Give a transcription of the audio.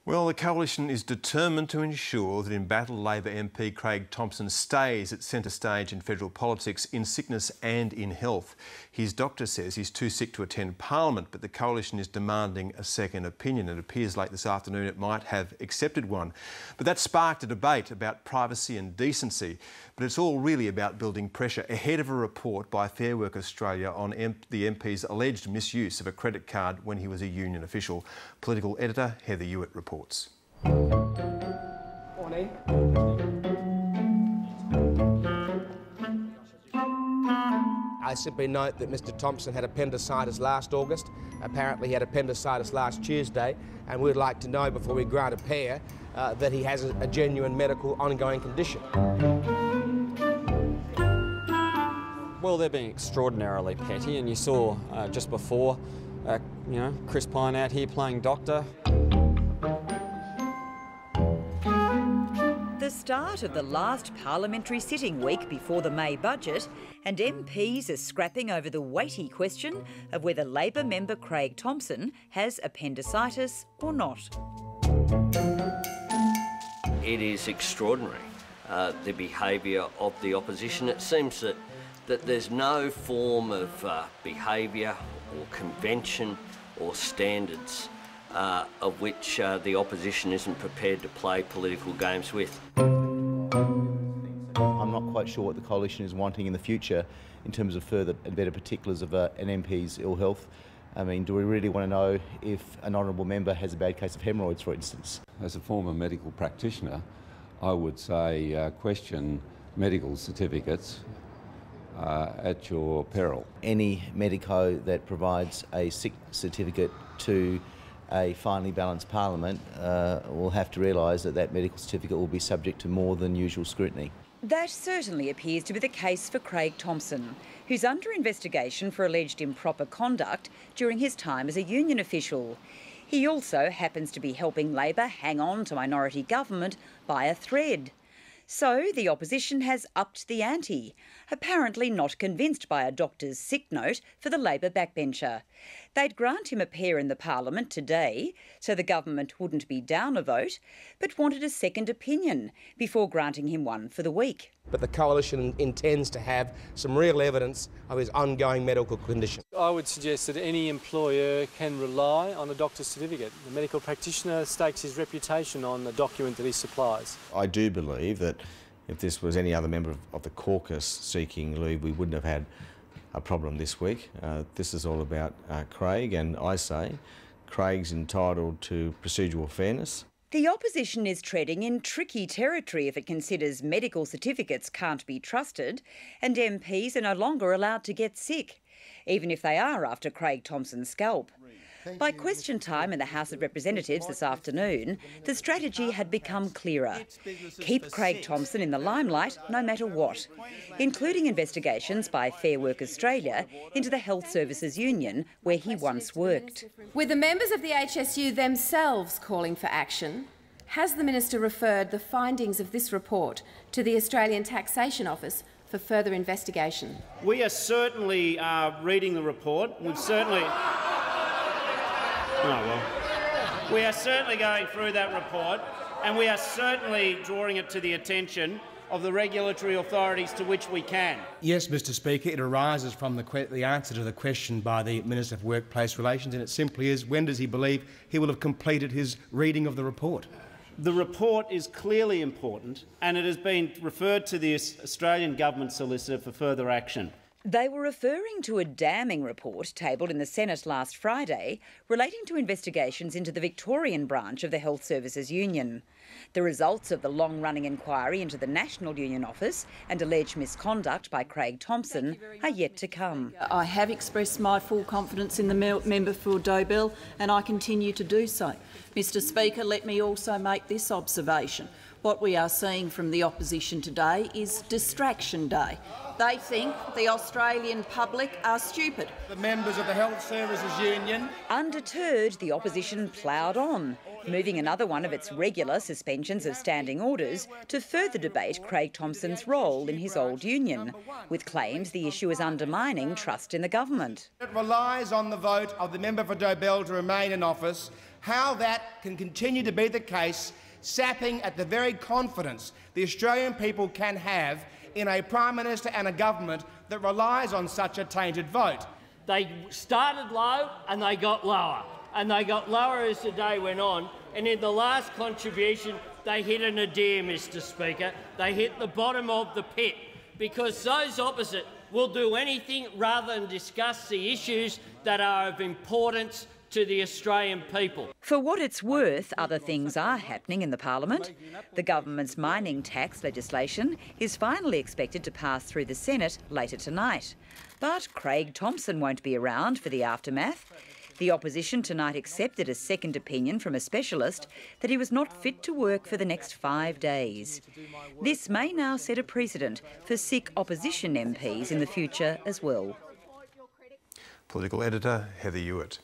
Well, the Coalition is determined to ensure that embattled Labor MP Craig Thomson stays at centre stage in federal politics in sickness and in health. His doctor says he's too sick to attend Parliament, but the Coalition is demanding a second opinion. It appears late this afternoon it might have accepted one. But that sparked a debate about privacy and decency. But it's all really about building pressure ahead of a report by Fair Work Australia on the MP's alleged misuse of a credit card when he was a union official. Political editor Heather Hewitt reports. Morning. I simply note that Mr Thomson had appendicitis last August. Apparently he had appendicitis last Tuesday, and we'd like to know before we grant a pair that he has a genuine medical ongoing condition. Well, they're being extraordinarily petty, and you saw just before, Chris Pine out here playing doctor. The start of the last parliamentary sitting week before the May budget, and MPs are scrapping over the weighty question of whether Labor member Craig Thomson has appendicitis or not. It is extraordinary, the behaviour of the opposition. It seems that there's no form of behaviour or convention or standards of which the opposition isn't prepared to play political games with. I'm not quite sure what the Coalition is wanting in the future in terms of further and better particulars of an MP's ill health. I mean, do we really want to know if an honourable member has a bad case of hemorrhoids, for instance? As a former medical practitioner, I would say question medical certificates at your peril. Any medico that provides a sick certificate to a finely balanced parliament will have to realise that that medical certificate will be subject to more than usual scrutiny. That certainly appears to be the case for Craig Thomson, who's under investigation for alleged improper conduct during his time as a union official. He also happens to be helping Labor hang on to minority government by a thread. So the opposition has upped the ante, apparently not convinced by a doctor's sick note for the Labor backbencher. They'd grant him a pair in the Parliament today, so the government wouldn't be down a vote, but wanted a second opinion before granting him one for the week. But the Coalition intends to have some real evidence of his ongoing medical condition. I would suggest that any employer can rely on a doctor's certificate. The medical practitioner stakes his reputation on the document that he supplies. I do believe that if this was any other member of the caucus seeking leave, we wouldn't have had a problem this week. This is all about Craig, and I say Craig's entitled to procedural fairness. The opposition is treading in tricky territory if it considers medical certificates can't be trusted and MPs are no longer allowed to get sick, even if they are after Craig Thomson's scalp. By question time in the House of Representatives this afternoon, the strategy had become clearer. Keep Craig Thomson in the limelight no matter what, including investigations by Fair Work Australia into the Health Services Union where he once worked. With the members of the HSU themselves calling for action, has the Minister referred the findings of this report to the Australian Taxation Office for further investigation? We are certainly reading the report. We've certainly... We are certainly going through that report, and we are certainly drawing it to the attention of the regulatory authorities to which we can. Yes, Mr Speaker, it arises from the answer to the question by the Minister for Workplace Relations, and it simply is, when does he believe he will have completed his reading of the report? The report is clearly important, and it has been referred to the Australian Government Solicitor for further action. They were referring to a damning report tabled in the Senate last Friday relating to investigations into the Victorian branch of the Health Services Union. The results of the long-running inquiry into the National Union Office and alleged misconduct by Craig Thomson are yet to come. I have expressed my full confidence in the member for Dobell, and I continue to do so. Mr Speaker, let me also make this observation. What we are seeing from the opposition today is distraction day. They think the Australian public are stupid. The members of the Health Services Union. Undeterred, the opposition ploughed on, moving another one of its regular suspensions of standing orders to further debate Craig Thomson's role in his old union, with claims the issue is undermining trust in the government. It relies on the vote of the member for Dobell to remain in office. How that can continue to be the case, sapping at the very confidence the Australian people can have in a Prime Minister and a government that relies on such a tainted vote. They started low and they got lower. And they got lower as the day went on. And in the last contribution, they hit a nadir, Mr Speaker. They hit the bottom of the pit, because those opposite will do anything rather than discuss the issues that are of importance to the Australian people. For what it's worth, other things are happening in the Parliament. The government's mining tax legislation is finally expected to pass through the Senate later tonight. But Craig Thomson won't be around for the aftermath. The opposition tonight accepted a second opinion from a specialist that he was not fit to work for the next 5 days. This may now set a precedent for sick opposition MPs in the future as well. Political editor Heather Ewart.